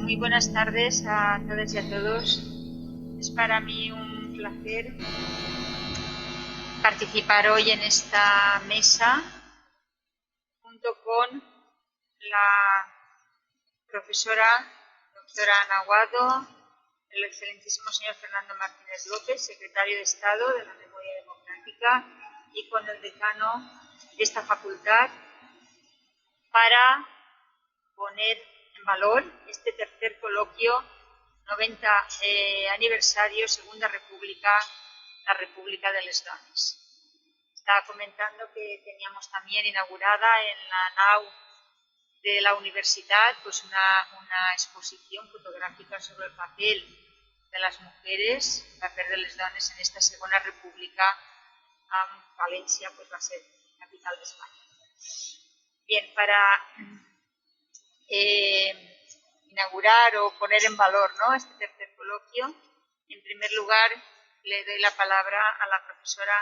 Muy buenas tardes a todas y a todos. Es para mí un placer participar hoy en esta mesa junto con la profesora doctora Ana Aguado, el excelentísimo señor Fernando Martínez López, secretario de Estado de la Memoria Democrática, y con el decano de esta facultad, para poner en valor este tercer coloquio 90 aniversario Segunda República, la República de les Dones. Estaba comentando que teníamos también inaugurada en la nau de la universidad pues una exposición fotográfica sobre el papel de las mujeres, el papel de les dones en esta Segunda República. Valencia pues va a ser capital de España. Bien, para inaugurar o poner en valor, ¿no?, este tercer coloquio, en primer lugar le doy la palabra a la profesora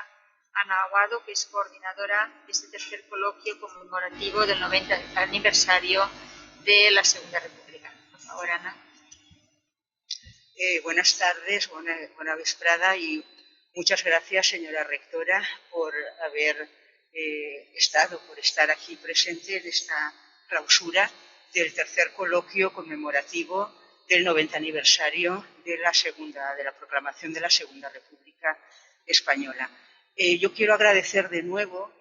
Ana Aguado, que es coordinadora de este tercer coloquio conmemorativo del 90 aniversario de la Segunda República. Por favor, Ana. Buenas tardes, buena vesprada, y muchas gracias, señora rectora, por haber por estar aquí presente en esta clausura del tercer coloquio conmemorativo del 90 aniversario de la proclamación de la Segunda República Española. Yo quiero agradecer de nuevo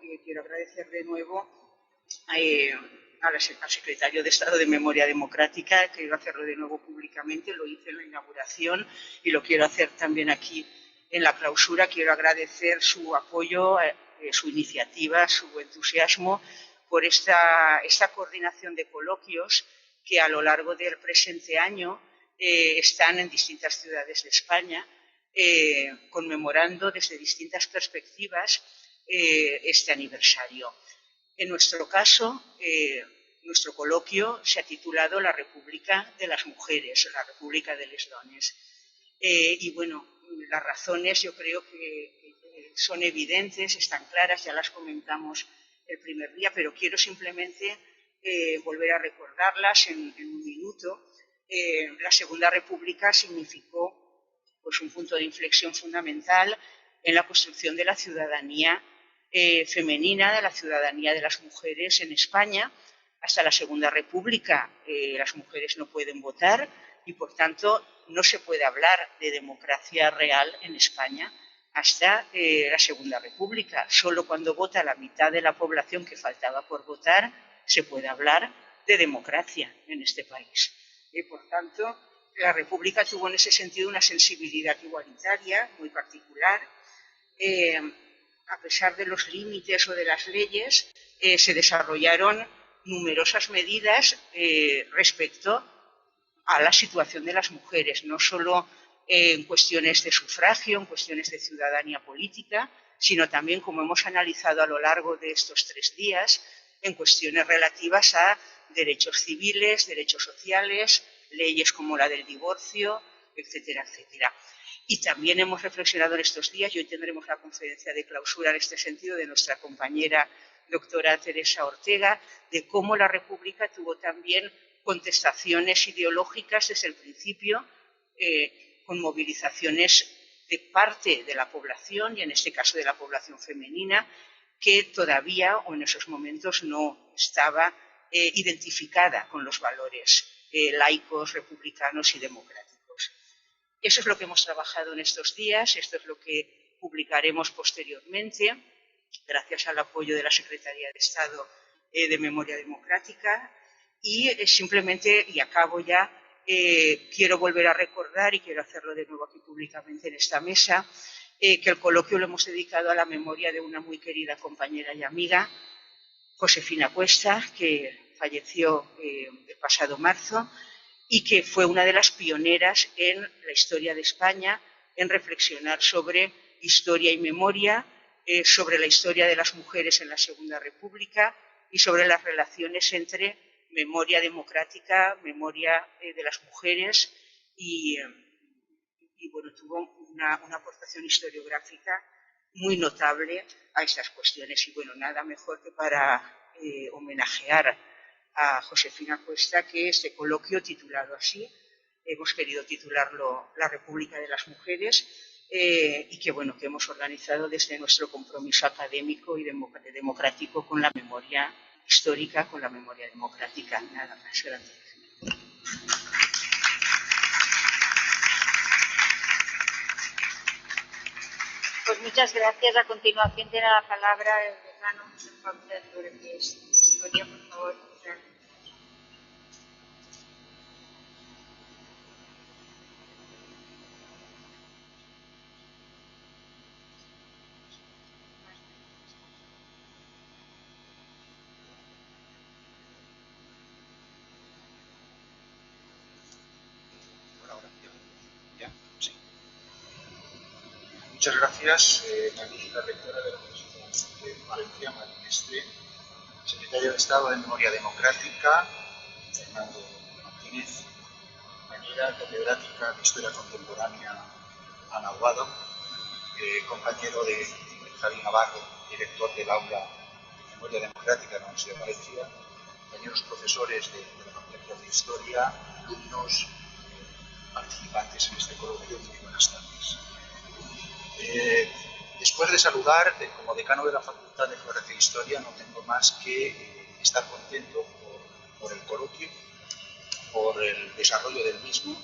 al secretario de Estado de Memoria Democrática. Quiero hacerlo de nuevo públicamente, lo hice en la inauguración y lo quiero hacer también aquí en la clausura. Quiero agradecer su apoyo, su iniciativa, su entusiasmo por esta coordinación de coloquios que a lo largo del presente año están en distintas ciudades de España, conmemorando desde distintas perspectivas este aniversario. En nuestro caso, nuestro coloquio se ha titulado La República de las Mujeres, la República de les Dones. Y bueno, las razones yo creo que son evidentes, están claras, ya las comentamos el primer día, pero quiero simplemente volver a recordarlas en un minuto. La Segunda República significó pues, un punto de inflexión fundamental en la construcción de la ciudadanía femenina, de la ciudadanía de las mujeres en España. Hasta la Segunda República las mujeres no pueden votar y, por tanto, no se puede hablar de democracia real en España hasta la Segunda República. Solo cuando vota la mitad de la población que faltaba por votar se puede hablar de democracia en este país. Y, por tanto, la República tuvo en ese sentido una sensibilidad igualitaria muy particular. A pesar de los límites o de las leyes, se desarrollaron numerosas medidas respecto a la situación de las mujeres, no solo en cuestiones de sufragio, en cuestiones de ciudadanía política, sino también, como hemos analizado a lo largo de estos 3 días, en cuestiones relativas a derechos civiles, derechos sociales, leyes como la del divorcio, etcétera, etcétera. Y también hemos reflexionado en estos días, y hoy tendremos la conferencia de clausura en este sentido de nuestra compañera doctora Teresa Ortega, de cómo la República tuvo también contestaciones ideológicas desde el principio, con movilizaciones de parte de la población, y en este caso de la población femenina, que todavía o en esos momentos no estaba identificada con los valores laicos, republicanos y democráticos. Eso es lo que hemos trabajado en estos días, esto es lo que publicaremos posteriormente, gracias al apoyo de la Secretaría de Estado de Memoria Democrática. Y simplemente, y acabo ya, quiero volver a recordar, y quiero hacerlo de nuevo aquí públicamente en esta mesa, que el coloquio lo hemos dedicado a la memoria de una muy querida compañera y amiga, Josefina Cuesta, que falleció el pasado marzo, y que fue una de las pioneras en la historia de España en reflexionar sobre historia y memoria, sobre la historia de las mujeres en la Segunda República y sobre las relaciones entre memoria democrática, memoria de las mujeres y bueno, tuvo una aportación historiográfica muy notable a estas cuestiones. Y bueno, nada mejor que para homenajear a Josefina Cuesta que este coloquio titulado así, hemos querido titularlo La República de las Mujeres, y que, bueno, que hemos organizado desde nuestro compromiso académico y democrático con la memoria histórica, con la memoria democrática. Nada más, gracias. Pues muchas gracias. A continuación tiene la palabra el decano de la Facultad de Geografía e Historia, por favor. Muchas gracias, magnífica rectora de la Universidad de Valencia, Marimestre, secretario de Estado de Memoria Democrática, Fernando Martínez, compañera catedrática de Historia Contemporánea, Ana Aguado, compañero de Javi Navarro, director del Aula de Memoria Democrática de la Universidad de Valencia, compañeros profesores de la Facultad de Historia, alumnos, participantes en este coloquio, muy buenas tardes. Después de saludar, como decano de la Facultad de Geografía e Historia, no tengo más que estar contento por el coloquio, por el desarrollo del mismo,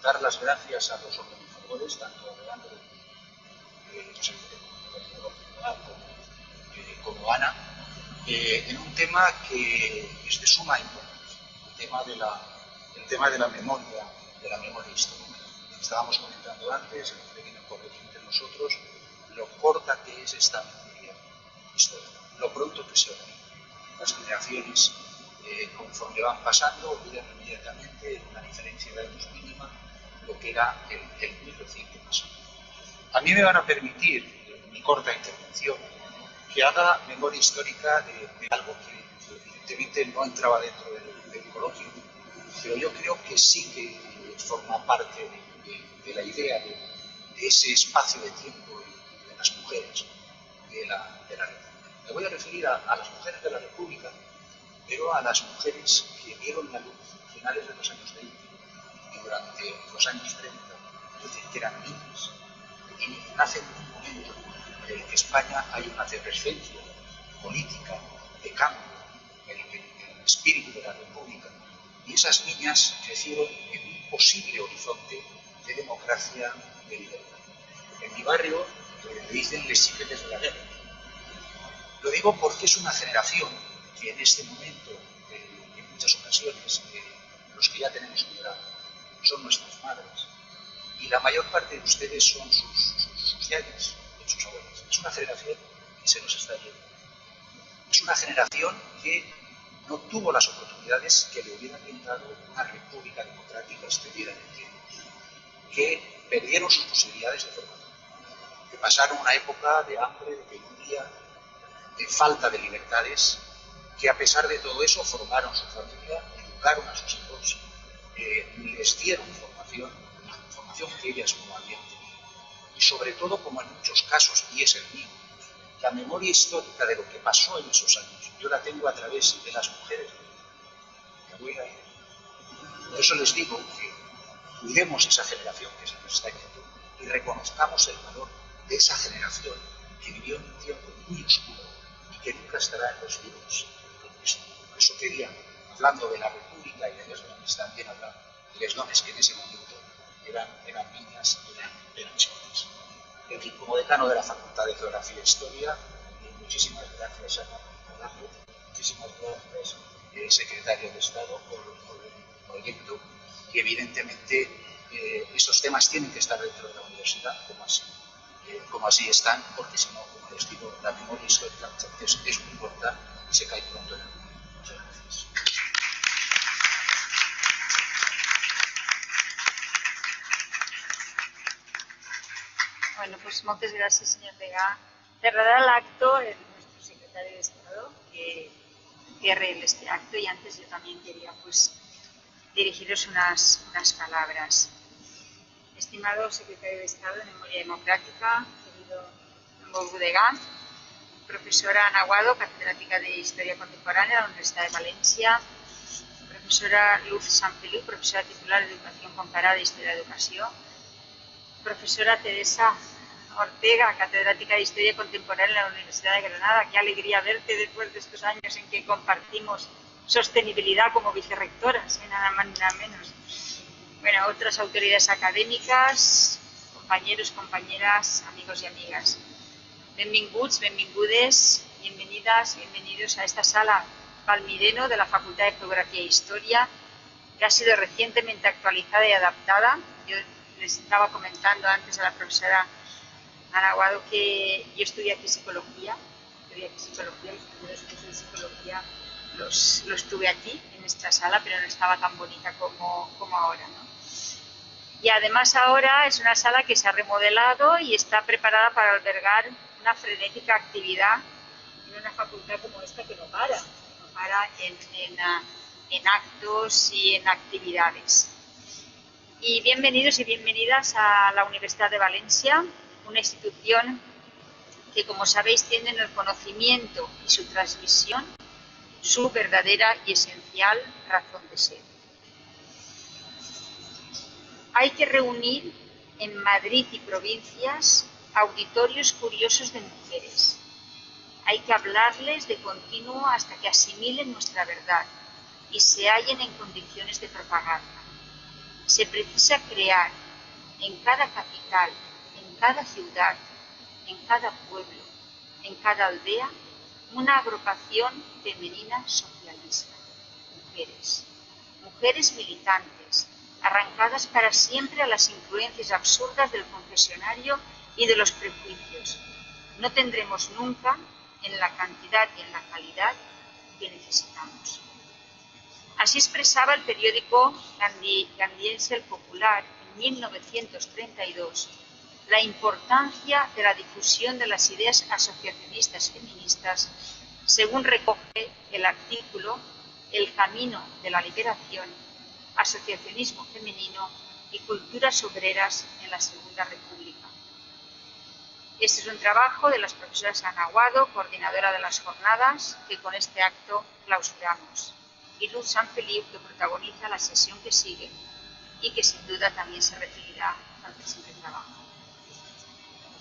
dar las gracias a los organizadores, tanto a Leandro como Ana, en un tema que es de suma importancia, el tema de la memoria histórica. Estábamos comentando antes, en un pequeño coloquio entre nosotros, lo corta que es esta memoria histórica, lo pronto que se olvida. Las generaciones, conforme van pasando, olvidan inmediatamente, en una diferencia de años mínima, lo que era el muy reciente pasado. A mí me van a permitir, en mi corta intervención, que haga memoria histórica de algo que evidentemente no entraba dentro del coloquio, pero yo creo que sí que forma parte de la idea de ese espacio de tiempo de las mujeres de la República. Me voy a referir a las mujeres de la República, pero a las mujeres que vieron la luz a finales de los años 20 y durante los años 30, es decir, que eran niñas, y nacen en un momento en el que España hay una efervescencia política de cambio en el espíritu de la República, y esas niñas crecieron en un posible horizonte de democracia, de libertad. En mi barrio le dicen les secretos de la guerra. Lo digo porque es una generación que en este momento, en muchas ocasiones, los que ya tenemos una edad, son nuestras madres, y la mayor parte de ustedes son sus yayas, sus abuelas. Es una generación que se nos está yendo. Es una generación que no tuvo las oportunidades que le hubieran brindado una república democrática extendida en el tiempo, que perdieron sus posibilidades de formación, que pasaron una época de hambre, de penuria, de falta de libertades, que a pesar de todo eso formaron su familia, educaron a sus hijos, les dieron formación, la formación que ellas no habían tenido. Y sobre todo, como en muchos casos, y es el mío, la memoria histórica de lo que pasó en esos años, yo la tengo a través de las mujeres. Por eso les digo que cuidemos esa generación que se nos está yendo y reconozcamos el valor de esa generación que vivió en un tiempo muy oscuro y que nunca estará en los libros de Cristo. Por eso quería, hablando de la República y de los dones, también hablar de los dones que en ese momento eran niñas, eran chicas. En fin, como decano de la Facultad de Geografía e Historia, muchísimas gracias, Ana, por hablarlo. Muchísimas gracias, secretario de Estado, por el proyecto. Y evidentemente estos temas tienen que estar dentro de la universidad, como así están, porque si no, como les digo, la memoria histórica es muy corta y se cae pronto en el mundo. Muchas gracias. Bueno, pues moltes gràcies, senyor Degà. Cerrará el acto nuestro secretario de Estado, que cierre este acto, y antes yo también quería dirigiros unas palabras. Estimado secretario de Estado de Memoria Democrática, querido Benvolgut Degà, profesora Ana Aguado, catedrática de Historia Contemporánea de la Universidad de Valencia, professora Luz Sanfeliu, professora titular d'Educació Comparada i Història d'Educació, professora Teresa Ortega, catedrática de Historia Contemporánea en la Universidad de Granada. Qué alegría verte después de estos años en que compartimos sostenibilidad como vicerrectoras, nada más ni nada menos. Bueno, otras autoridades académicas, compañeros, compañeras, amigos y amigas. Benvinguts, benvingudes, bienvenidas, bienvenidos a esta sala Palmireno de la Facultad de Geografía e Historia, que ha sido recientemente actualizada y adaptada. Yo les estaba comentando antes a la profesora Ana Aguado que yo estudié aquí psicología, los primeros cursos de psicología los tuve aquí, en esta sala, pero no estaba tan bonita como ahora, ¿no? Y además ahora es una sala que se ha remodelado y está preparada para albergar una frenética actividad en una facultad como esta que no para en actos y en actividades. Y bienvenidos y bienvenidas a la Universidad de Valencia, una institución que, como sabéis, tiene en el conocimiento y su transmisión su verdadera y esencial razón de ser. Hay que reunir en Madrid y provincias auditorios curiosos de mujeres. Hay que hablarles de continuo hasta que asimilen nuestra verdad y se hallen en condiciones de propagarla. Se precisa crear en cada capital, en cada ciudad, en cada pueblo, en cada aldea, una agrupación femenina socialista. Mujeres militantes, arrancadas para siempre a las influencias absurdas del confesionario y de los prejuicios. No tendremos nunca, en la cantidad y en la calidad, que necesitamos. Así expresaba el periódico gandiense El Popular en 1932 la importancia de la difusión de las ideas asociacionistas feministas, según recoge el artículo El camino de la liberación, asociacionismo femenino y culturas obreras en la Segunda República. Este es un trabajo de las profesoras Ana Aguado, coordinadora de las jornadas, que con este acto clausuramos, y Luz Sanfeliu, que protagoniza la sesión que sigue y que sin duda también se referirá al presente trabajo.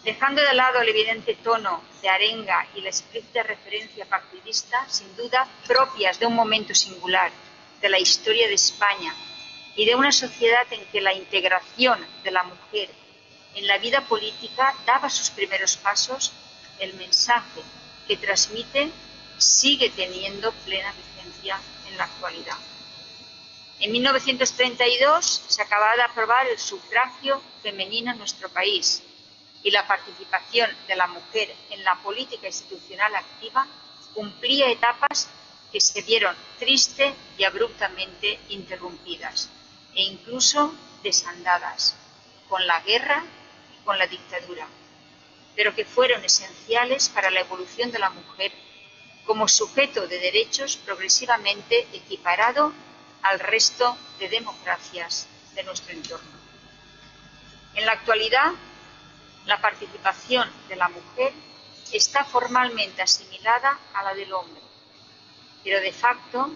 Dejando de lado el evidente tono de arenga y la explícita referencia partidista, sin duda propias de un momento singular de la historia de España y de una sociedad en que la integración de la mujer en la vida política daba sus primeros pasos, el mensaje que transmite sigue teniendo plena vigencia en la actualidad. En 1932 se acababa de aprobar el sufragio femenino en nuestro país y la participación de la mujer en la política institucional activa cumplía etapas que se vieron triste y abruptamente interrumpidas e incluso desandadas con la guerra y con la dictadura, pero que fueron esenciales para la evolución de la mujer como sujeto de derechos progresivamente equiparado al resto de democracias de nuestro entorno. En la actualidad, la participación de la mujer está formalmente asimilada a la del hombre, pero de facto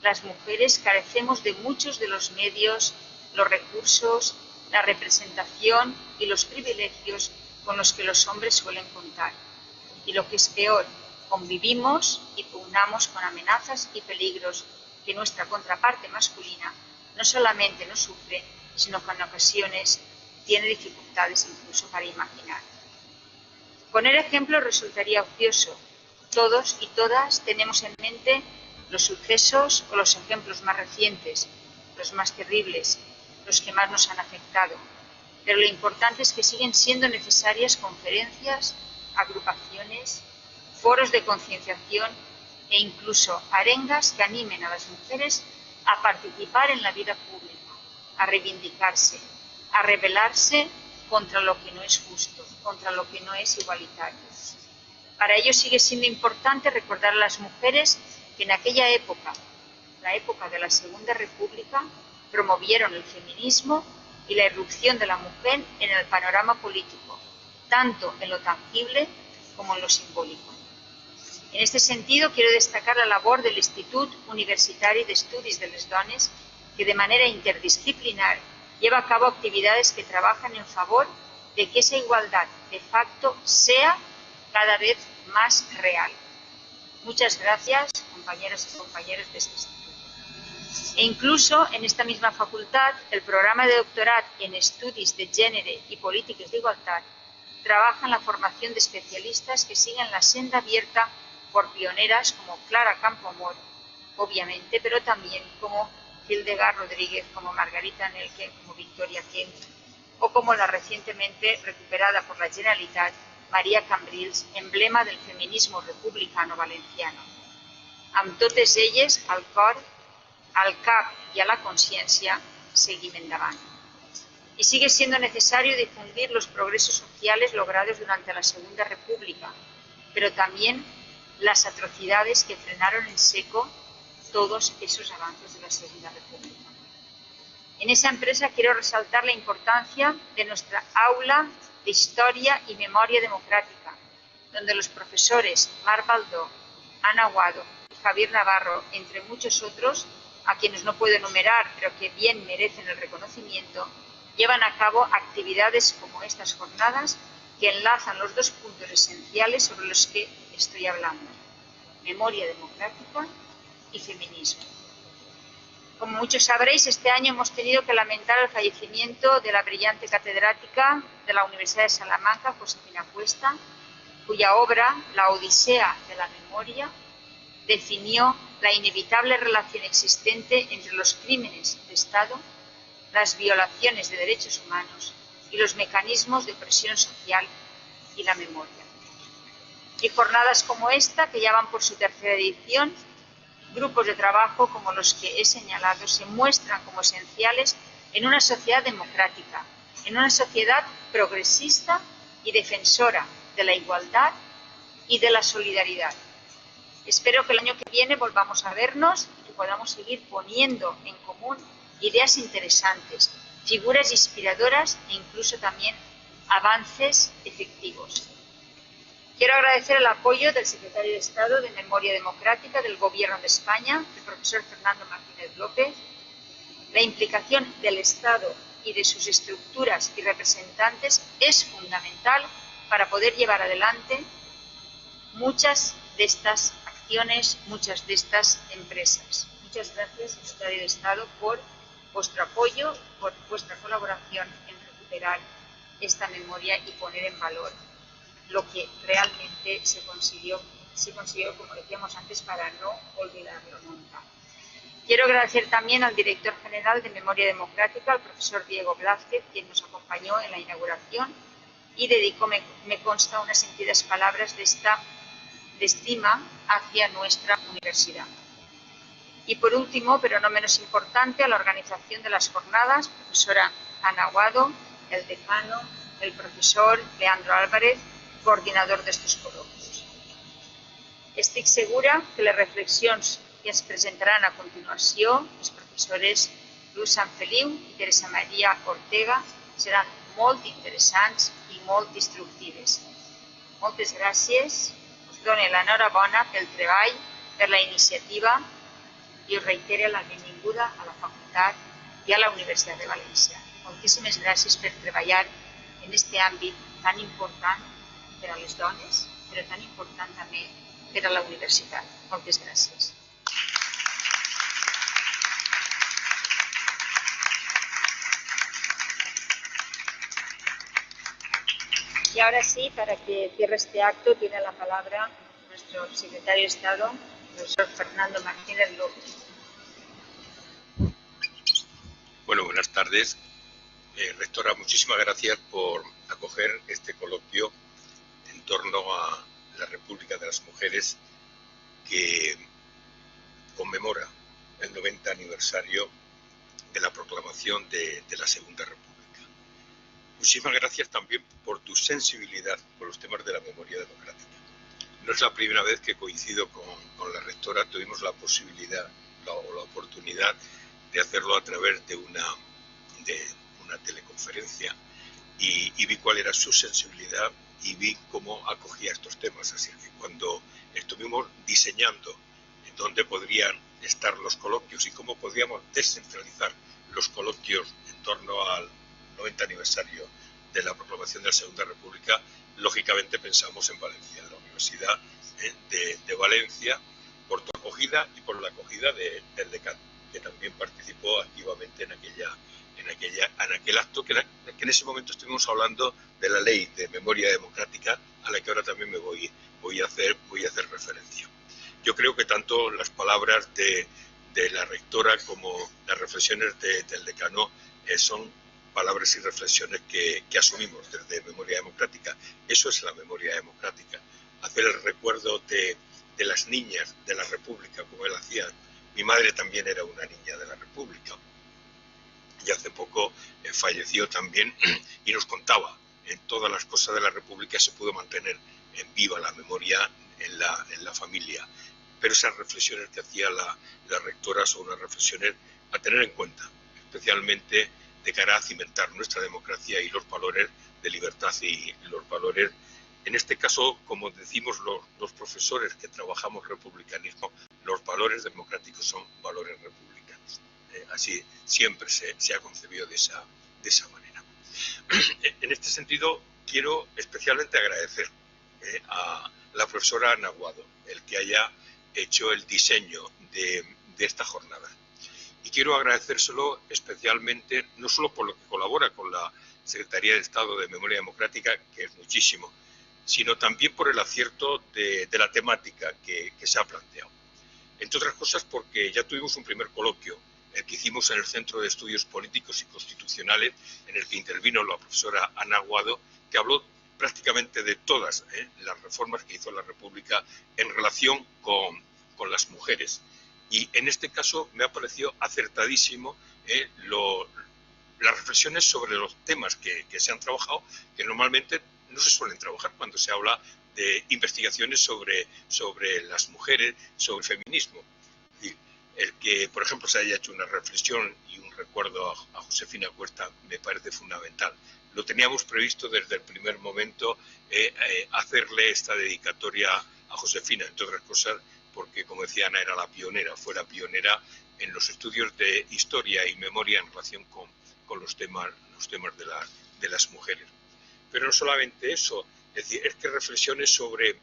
las mujeres carecemos de muchos de los medios, los recursos, la representación y los privilegios con los que los hombres suelen contar. Y lo que es peor, convivimos y pugnamos con amenazas y peligros que nuestra contraparte masculina no solamente no sufre, sino que en ocasiones tiene dificultades incluso para imaginar. Poner ejemplos resultaría ocioso. Todos y todas tenemos en mente los sucesos o los ejemplos más recientes, los más terribles, los que más nos han afectado. Pero lo importante es que siguen siendo necesarias conferencias, agrupaciones, foros de concienciación e incluso arengas que animen a las mujeres a participar en la vida pública, a reivindicarse, a rebelarse contra lo que no es justo, contra lo que no es igualitario. Para ello sigue siendo importante recordar a las mujeres que en aquella época, la época de la Segunda República, promovieron el feminismo y la irrupción de la mujer en el panorama político, tanto en lo tangible como en lo simbólico. En este sentido, quiero destacar la labor de l'Institut Universitari d'Estudis de les Dones, que de manera interdisciplinar lleva a cabo actividades que trabajan en favor de que esa igualdad de facto sea cada vez más real. Muchas gracias, compañeros y compañeros de este instituto. E incluso en esta misma facultad, el programa de doctorat en Estudis de Gènere y Polítiques d'Igualtat trabaja en la formación de especialistas que siguen la senda abierta por pioneras como Clara Campoamor, obviamente, pero también como Hildegard Rodríguez, como Margarita Nelken, como Victoria Kent, o como la recientemente recuperada por la Generalitat, Maria Cambrils, emblema del feminismo republicano valenciano. Amb totes elles, al cor, al cap y a la conciencia, seguim endavant. Y sigue siendo necesario difundir los progresos sociales logrados durante la Segunda República, pero también las atrocidades que frenaron en seco todos esos avances de la Segunda República. En esa empresa quiero resaltar la importancia de nuestra aula de Historia y Memoria Democrática, donde los profesores Mar Baldó, Ana Aguado y Javier Navarro, entre muchos otros, a quienes no puedo enumerar, pero que bien merecen el reconocimiento, llevan a cabo actividades como estas jornadas que enlazan los dos puntos esenciales sobre los que estoy hablando: memoria democrática y feminismo. Como muchos sabréis, este año hemos tenido que lamentar el fallecimiento de la brillante catedrática de la Universidad de Salamanca, Josefina Cuesta, cuya obra, La Odisea de la Memoria, definió la inevitable relación existente entre los crímenes de Estado, las violaciones de derechos humanos y los mecanismos de opresión social y la memoria. Y jornadas como esta, que ya van por su tercera edición, grupos de trabajo como los que he señalado se muestran como esenciales en una sociedad democrática, en una sociedad progresista y defensora de la igualdad y de la solidaridad. Espero que el año que viene volvamos a vernos y que podamos seguir poniendo en común ideas interesantes, figuras inspiradoras e incluso también avances efectivos. Quiero agradecer el apoyo del Secretario de Estado de Memoria Democrática del Gobierno de España, el profesor Fernando Martínez López. La implicación del Estado y de sus estructuras y representantes es fundamental para poder llevar adelante muchas de estas acciones, muchas de estas empresas. Muchas gracias, Secretario de Estado, por vuestro apoyo, por vuestra colaboración en recuperar esta memoria y poner en valor lo que realmente se consiguió, como decíamos antes, para no olvidarlo nunca. Quiero agradecer también al director general de Memoria Democrática, al profesor Diego Blázquez, quien nos acompañó en la inauguración y dedicó, me consta, unas sentidas palabras de estima hacia nuestra universidad. Y por último, pero no menos importante, a la organización de las jornadas, profesora Ana Aguado, el decano, el profesor Leandro Álvarez, coordinador d'estos col·loquis. Estic segura que les reflexions que ens presentaran a continuació els professores Luz Sanfeliu i Teresa Maria Ortega seran molt interessants i molt instructives. Moltes gràcies, us dono l'enhorabona pel treball, per la iniciativa i us reitere la benvinguda a la facultat i a la Universitat de València. Moltíssimes gràcies per treballar en aquest àmbit tan important per a les dones, però tan important també per a la universitat. Moltes gràcies. Y ahora sí, para que cierre este acto, tiene la palabra nuestro secretario de Estado, el profesor Fernando Martínez López. Bueno, buenas tardes. Rectora, muchísimas gracias por acoger este coloquio en torno a la República de las Mujeres, que conmemora el 90 aniversario de la proclamación de la Segunda República. Muchísimas gracias también por tu sensibilidad por los temas de la memoria democrática. No es la primera vez que coincido con la rectora. Tuvimos la posibilidad o la oportunidad de hacerlo a través de una teleconferencia y vi cuál era su sensibilidad y vi cómo acogía estos temas. Así que cuando estuvimos diseñando en dónde podrían estar los coloquios y cómo podríamos descentralizar los coloquios en torno al 90 aniversario de la proclamación de la Segunda República, lógicamente pensamos en Valencia, en la Universidad de Valencia, por tu acogida y por la acogida del decano, que también participó activamente en aquel acto que en ese momento estuvimos hablando de la ley de memoria democrática, a la que ahora también me voy a hacer referencia. Yo creo que tanto las palabras de la rectora como las reflexiones del decano son palabras y reflexiones que asumimos desde Memoria Democrática. Eso es la memoria democrática. Hacer el recuerdo de las niñas de la República, como él hacía. Mi madre también era una niña de la República. Y hace poco falleció también y nos contaba en todas las cosas de la República se pudo mantener en viva la memoria en la familia. Pero esas reflexiones que hacía la rectora son unas reflexiones a tener en cuenta, especialmente de cara a cimentar nuestra democracia y los valores de libertad y los valores, en este caso, como decimos los profesores que trabajamos republicanismo, los valores democráticos son valores republicanos. Así siempre se ha concebido de esa manera. En este sentido, quiero especialmente agradecer a la profesora Ana Aguado el que haya hecho el diseño de esta jornada. Y quiero agradecérselo especialmente, no solo por lo que colabora con la Secretaría de Estado de Memoria Democrática, que es muchísimo, sino también por el acierto de la temática que se ha planteado. Entre otras cosas porque ya tuvimos un primer coloquio, el que hicimos en el Centro de Estudios Políticos y Constitucionales, en el que intervino la profesora Ana Aguado, que habló prácticamente de todas las reformas que hizo la República en relación con las mujeres. Y en este caso me ha parecido acertadísimo las reflexiones sobre los temas que se han trabajado, que normalmente no se suelen trabajar cuando se habla de investigaciones sobre las mujeres, sobre feminismo. Es decir, el que, por ejemplo, se haya hecho una reflexión y un recuerdo a Josefina Cuesta me parece fundamental. Lo teníamos previsto desde el primer momento hacerle esta dedicatoria a Josefina, entre otras cosas, porque, como decía Ana, fue la pionera en los estudios de historia y memoria en relación con los temas de las mujeres. Pero no solamente eso, es decir, es que reflexiones sobre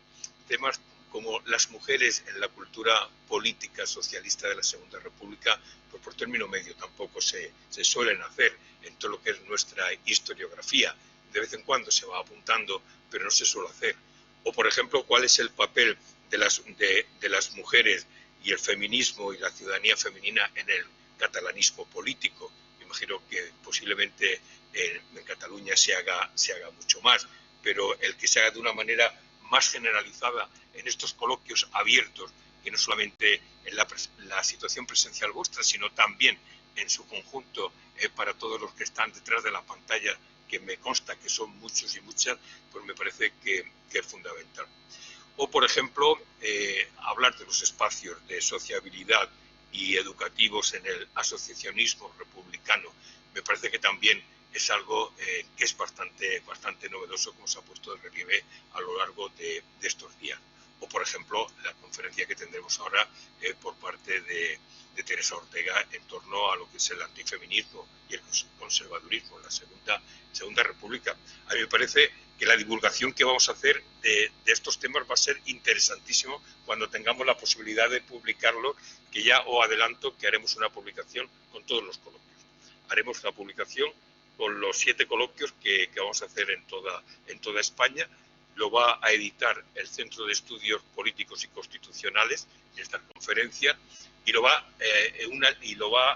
temas como las mujeres en la cultura política socialista de la Segunda República, pues por término medio tampoco se suelen hacer en todo lo que es nuestra historiografía. De vez en cuando se va apuntando, pero no se suele hacer. O, por ejemplo, cuál es el papel de las mujeres y el feminismo y la ciudadanía femenina en el catalanismo político. Me imagino que posiblemente en Cataluña se haga mucho más, pero el que se haga de una manera más generalizada en estos coloquios abiertos, que no solamente en la situación presencial vuestra, sino también en su conjunto para todos los que están detrás de la pantalla, que me consta que son muchos y muchas, pues me parece que es fundamental. O, por ejemplo, hablar de los espacios de sociabilidad y educativos en el asociacionismo republicano. Me parece que también es algo que es bastante novedoso, como se ha puesto de relieve a lo largo de estos días. O, por ejemplo, la conferencia que tendremos ahora por parte de Teresa Ortega en torno a lo que es el antifeminismo y el conservadurismo en la Segunda República. A mí me parece que la divulgación que vamos a hacer de estos temas va a ser interesantísimo cuando tengamos la posibilidad de publicarlo, que ya os adelanto que haremos una publicación con todos los coloquios. Haremos la publicación con los 7 coloquios que vamos a hacer en toda España. Lo va a editar el Centro de Estudios Políticos y Constitucionales, esta conferencia, y lo va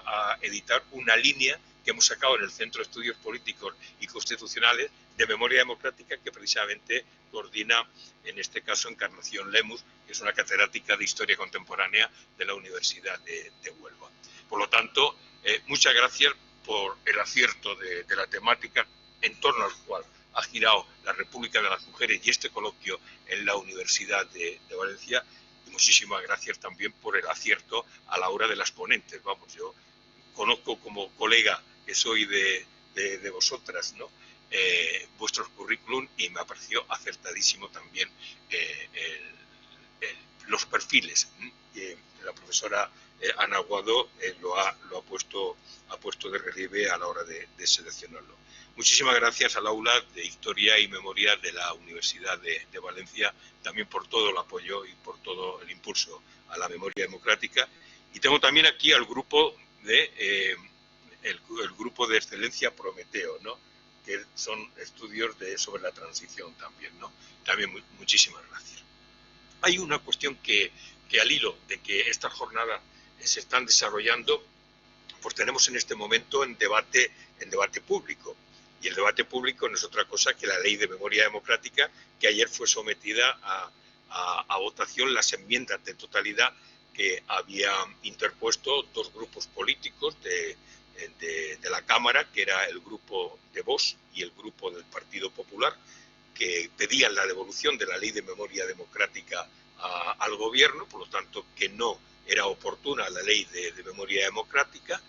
a editar una línea que hemos sacado en el Centro de Estudios Políticos y Constitucionales de Memoria Democrática, que precisamente coordina, en este caso, Encarnación Lemus, que es una catedrática de Historia Contemporánea de la Universidad de Huelva. Por lo tanto, muchas gracias por el acierto de la temática en torno al cual ha girado la República de las Mujeres y este coloquio en la Universidad de Valencia. Y muchísimas gracias también por el acierto a la hora de las ponentes. Vamos, yo conozco como colega que soy de vosotras, ¿no? vuestros currículum y me ha parecido acertadísimo también los perfiles. La profesora Ana Aguado lo ha puesto de relieve a la hora de seleccionarlo. Muchísimas gracias al aula de Historia y Memoria de la Universidad de Valencia, también por todo el apoyo y por todo el impulso a la memoria democrática. Y tengo también aquí al grupo el grupo de excelencia Prometeo, ¿no?, que son estudios sobre la transición también, ¿no? También muchísimas gracias. Hay una cuestión que al hilo de que estas jornadas se están desarrollando, pues tenemos en este momento en debate público. Y el debate público no es otra cosa que la Ley de Memoria Democrática, que ayer fue sometida a votación las enmiendas de totalidad que habían interpuesto dos grupos políticos de la Cámara, que era el grupo de Vox y el grupo del Partido Popular, que pedían la devolución de la Ley de Memoria Democrática al Gobierno, por lo tanto que no era oportuna la Ley de Memoria Democrática.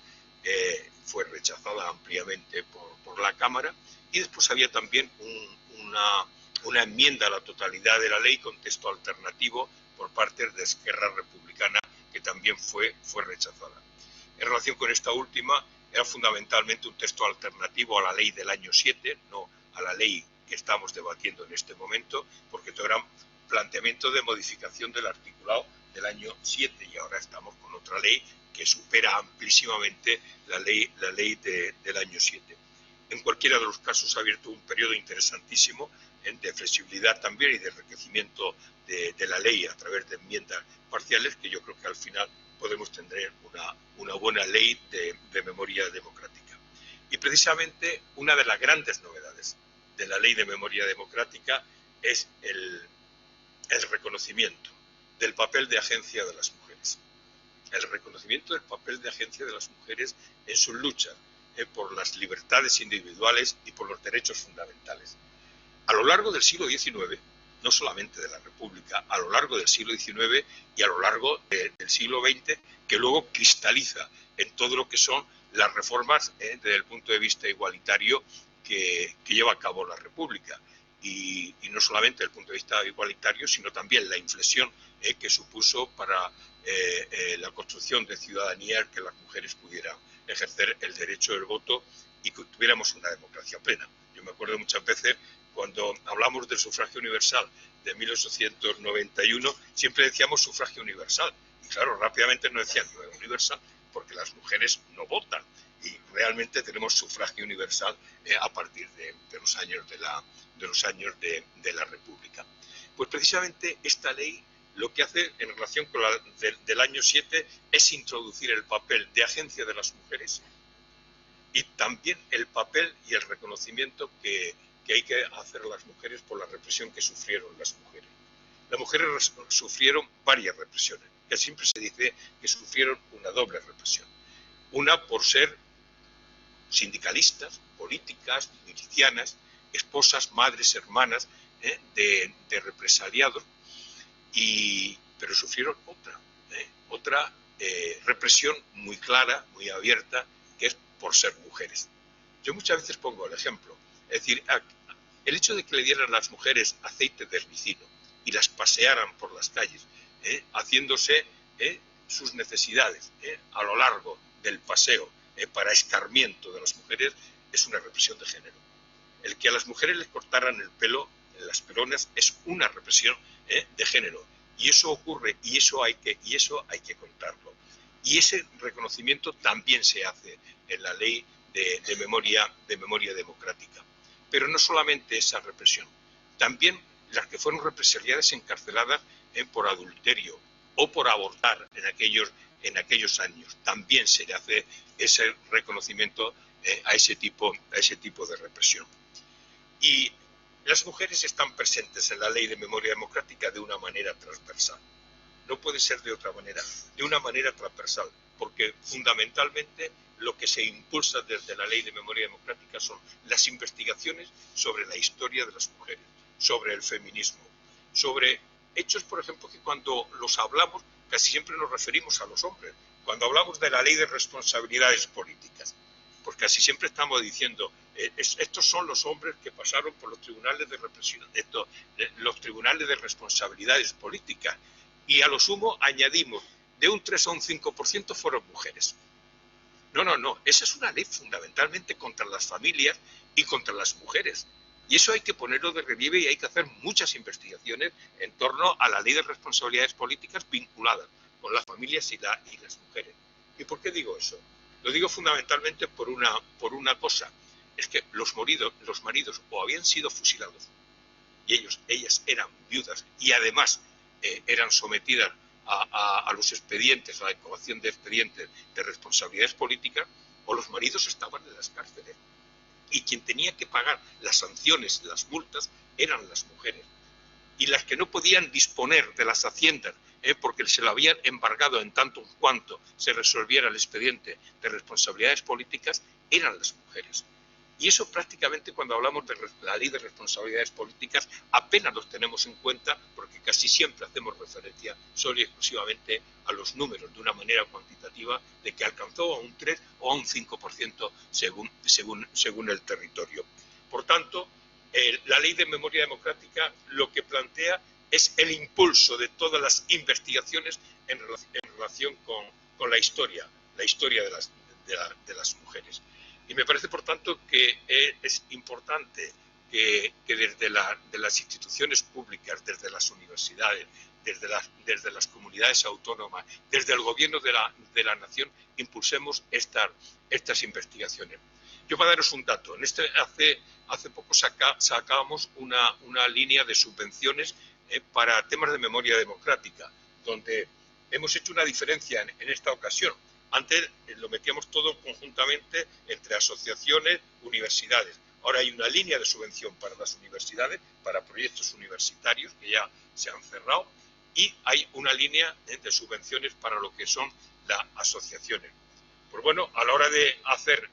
Fue rechazada ampliamente por la Cámara, y después había también una enmienda a la totalidad de la ley con texto alternativo por parte de Esquerra Republicana, que también fue rechazada. En relación con esta última, era fundamentalmente un texto alternativo a la ley del año 7, no a la ley que estamos debatiendo en este momento, porque todo era un planteamiento de modificación del articulado del año 7, y ahora estamos con otra ley que supera amplísimamente la ley del año 7. En cualquiera de los casos ha abierto un periodo interesantísimo de flexibilidad también y de enriquecimiento de la ley a través de enmiendas parciales, que yo creo que al final podemos tener una buena ley de memoria democrática. Y precisamente una de las grandes novedades de la ley de memoria democrática es el reconocimiento del papel de agencia de las mujeres. El reconocimiento del papel de agencia de las mujeres en sus luchas por las libertades individuales y por los derechos fundamentales. A lo largo del siglo XIX, no solamente de la República, a lo largo del siglo XIX y a lo largo del siglo XX, que luego cristaliza en todo lo que son las reformas desde el punto de vista igualitario que lleva a cabo la República. Y no solamente desde el punto de vista igualitario, sino también la inflexión que supuso para la construcción de ciudadanía, que las mujeres pudieran ejercer el derecho del voto y que tuviéramos una democracia plena. Yo me acuerdo muchas veces cuando hablamos del sufragio universal de 1891, siempre decíamos sufragio universal. Y claro, rápidamente nos decían no es universal porque las mujeres no votan. Y realmente tenemos sufragio universal a partir de los años de la República. Pues precisamente esta ley lo que hace en relación con la del año 7 es introducir el papel de agencia de las mujeres y también el papel y el reconocimiento que hay que hacer a las mujeres por la represión que sufrieron las mujeres. Las mujeres sufrieron varias represiones, que siempre se dice que sufrieron una doble represión. Una por ser sindicalistas, políticas, milicianas, esposas, madres, hermanas de represaliados, pero sufrieron otra represión muy clara, muy abierta, que es por ser mujeres. Yo muchas veces pongo el ejemplo, es decir, el hecho de que le dieran a las mujeres aceite de ricino y las pasearan por las calles, haciéndose sus necesidades a lo largo del paseo para escarmiento de las mujeres, es una represión de género. El que a las mujeres les cortaran el pelo en las peronas es una represión de género, y eso ocurre y eso hay que contarlo. Y ese reconocimiento también se hace en la ley de memoria democrática. Pero no solamente esa represión, también las que fueron represaliadas, encarceladas por adulterio o por abortar en aquellos años, también se le hace ese reconocimiento a ese tipo de represión. Y las mujeres están presentes en la ley de memoria democrática de una manera transversal. No puede ser de otra manera, de una manera transversal, porque fundamentalmente lo que se impulsa desde la ley de memoria democrática son las investigaciones sobre la historia de las mujeres, sobre el feminismo, sobre hechos, por ejemplo, que cuando los hablamos casi siempre nos referimos a los hombres. Cuando hablamos de la ley de responsabilidades políticas, pues casi siempre estamos diciendo Estos son los hombres que pasaron por los tribunales de represión, los tribunales de responsabilidades políticas, y a lo sumo añadimos de un 3 a un 5% fueron mujeres. No, esa es una ley fundamentalmente contra las familias y contra las mujeres. Y eso hay que ponerlo de relieve y hay que hacer muchas investigaciones en torno a la ley de responsabilidades políticas vinculadas con las familias y las mujeres. ¿Y por qué digo eso? Lo digo fundamentalmente por una cosa. Es que los maridos o habían sido fusilados y ellas eran viudas y además eran sometidas a los expedientes, a la incoación de expedientes de responsabilidades políticas, o los maridos estaban en las cárceles. Y quien tenía que pagar las sanciones, las multas, eran las mujeres. Y las que no podían disponer de las haciendas, porque se lo habían embargado en tanto en cuanto se resolviera el expediente de responsabilidades políticas, eran las mujeres. Y eso prácticamente cuando hablamos de la ley de responsabilidades políticas apenas los tenemos en cuenta, porque casi siempre hacemos referencia solo y exclusivamente a los números de una manera cuantitativa de que alcanzó a un 3 o a un 5% según el territorio. Por tanto, la ley de memoria democrática lo que plantea es el impulso de todas las investigaciones en relación con la historia de las mujeres. Y me parece, por tanto, que es importante que desde las instituciones públicas, desde las universidades, desde las comunidades autónomas, desde el gobierno de la nación, impulsemos estas investigaciones. Yo, para daros un dato, hace poco sacábamos una línea de subvenciones para temas de memoria democrática, donde hemos hecho una diferencia en esta ocasión. Antes lo metíamos todo conjuntamente entre asociaciones, universidades. Ahora hay una línea de subvención para las universidades, para proyectos universitarios que ya se han cerrado, y hay una línea de subvenciones para lo que son las asociaciones. Pues bueno, a la hora de hacer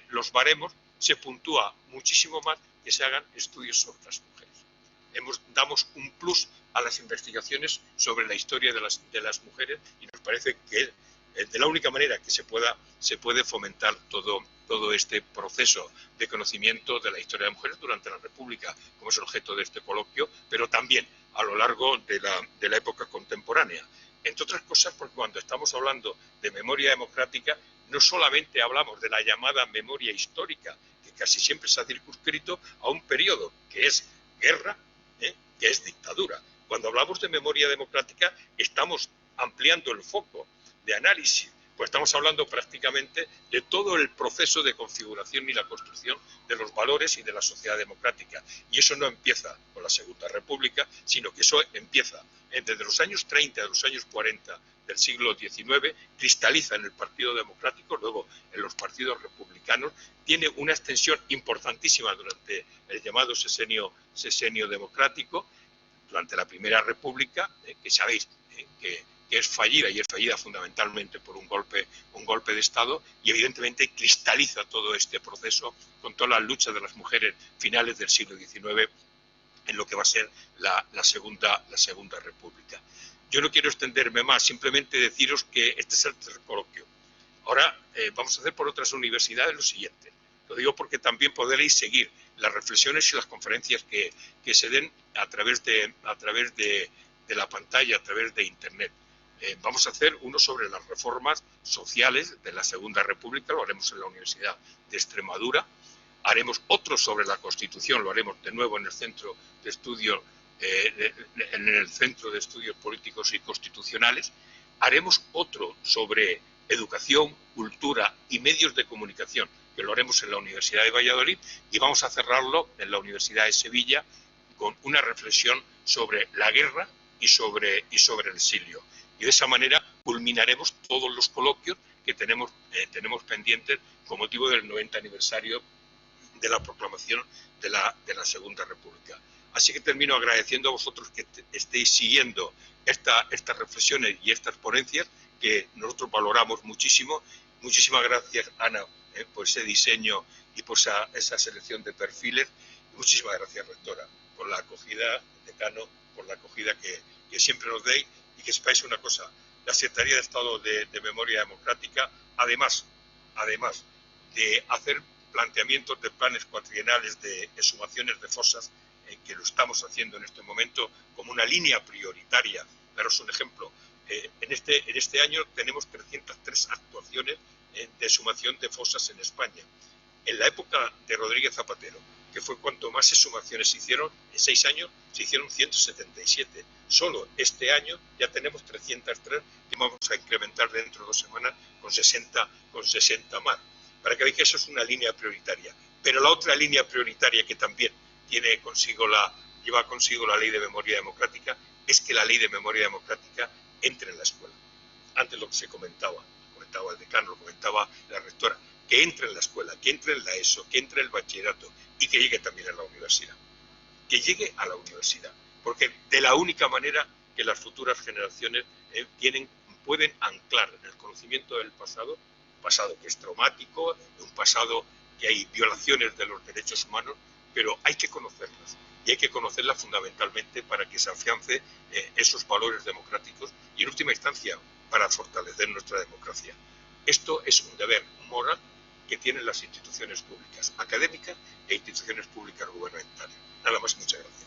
los baremos, se puntúa muchísimo más que se hagan estudios sobre las mujeres. Damos un plus a las investigaciones sobre la historia de las mujeres, y nos parece que de la única manera que se puede fomentar todo este proceso de conocimiento de la historia de las mujeres durante la República, como es el objeto de este coloquio, pero también a lo largo de la época contemporánea. Entre otras cosas, porque cuando estamos hablando de memoria democrática, no solamente hablamos de la llamada memoria histórica, que casi siempre se ha circunscrito a un periodo que es guerra, que es dictadura. Cuando hablamos de memoria democrática, estamos ampliando el foco de análisis, pues estamos hablando prácticamente de todo el proceso de configuración y la construcción de los valores y de la sociedad democrática. Y eso no empieza con la Segunda República, sino que eso empieza desde los años 30 a los años 40 del siglo XIX, cristaliza en el Partido Democrático, luego en los partidos republicanos, tiene una extensión importantísima durante el llamado sexenio democrático, durante la Primera República, que sabéis que es fallida, y es fallida fundamentalmente por un golpe de Estado, y evidentemente cristaliza todo este proceso con todas las luchas de las mujeres finales del siglo XIX en lo que va a ser la Segunda República. Yo no quiero extenderme más, simplemente deciros que este es el tercer coloquio. Ahora vamos a hacer por otras universidades lo siguiente. Lo digo porque también podréis seguir las reflexiones y las conferencias que se den a través de la pantalla, a través de Internet. Vamos a hacer uno sobre las reformas sociales de la Segunda República, lo haremos en la Universidad de Extremadura. Haremos otro sobre la Constitución, lo haremos de nuevo en el Centro de Estudios, Políticos y Constitucionales. Haremos otro sobre educación, cultura y medios de comunicación, que lo haremos en la Universidad de Valladolid, y vamos a cerrarlo en la Universidad de Sevilla con una reflexión sobre la guerra y sobre el exilio. Y de esa manera culminaremos todos los coloquios que tenemos pendientes con motivo del 90 aniversario de la proclamación de la Segunda República. Así que termino agradeciendo a vosotros que estéis siguiendo estas reflexiones y estas ponencias que nosotros valoramos muchísimo. Muchísimas gracias, Ana, por ese diseño y por esa selección de perfiles. Muchísimas gracias, rectora, por la acogida, decano, por la acogida que siempre nos deis. Y que sepáis una cosa, la Secretaría de Estado de Memoria Democrática, además de hacer planteamientos de planes cuatrienales de exhumaciones de fosas, que lo estamos haciendo en este momento como una línea prioritaria. Daros un ejemplo, en este año tenemos 303 actuaciones de exhumación de fosas en España. En la época de Rodríguez Zapatero, que fue cuanto más exhumaciones se hicieron, en 6 años se hicieron 177. Solo este año ya tenemos 303, que vamos a incrementar dentro de 2 semanas con 60 más. Para que veáis que eso es una línea prioritaria. Pero la otra línea prioritaria que también lleva consigo la Ley de Memoria Democrática es que la Ley de Memoria Democrática entre en la escuela. Antes lo que se comentaba el decano, lo comentaba la rectora, que entre en la escuela, que entre en la ESO, que entre en el bachillerato y que llegue también a la universidad. Que llegue a la universidad, porque de la única manera que las futuras generaciones pueden anclar en el conocimiento del pasado, un pasado que es traumático, un pasado que hay violaciones de los derechos humanos, pero hay que conocerlas, y hay que conocerlas fundamentalmente para que se afiance esos valores democráticos y, en última instancia, para fortalecer nuestra democracia. Esto es un deber moral que tienen las instituciones públicas académicas e instituciones públicas gubernamentales. Nada más, muchas gracias.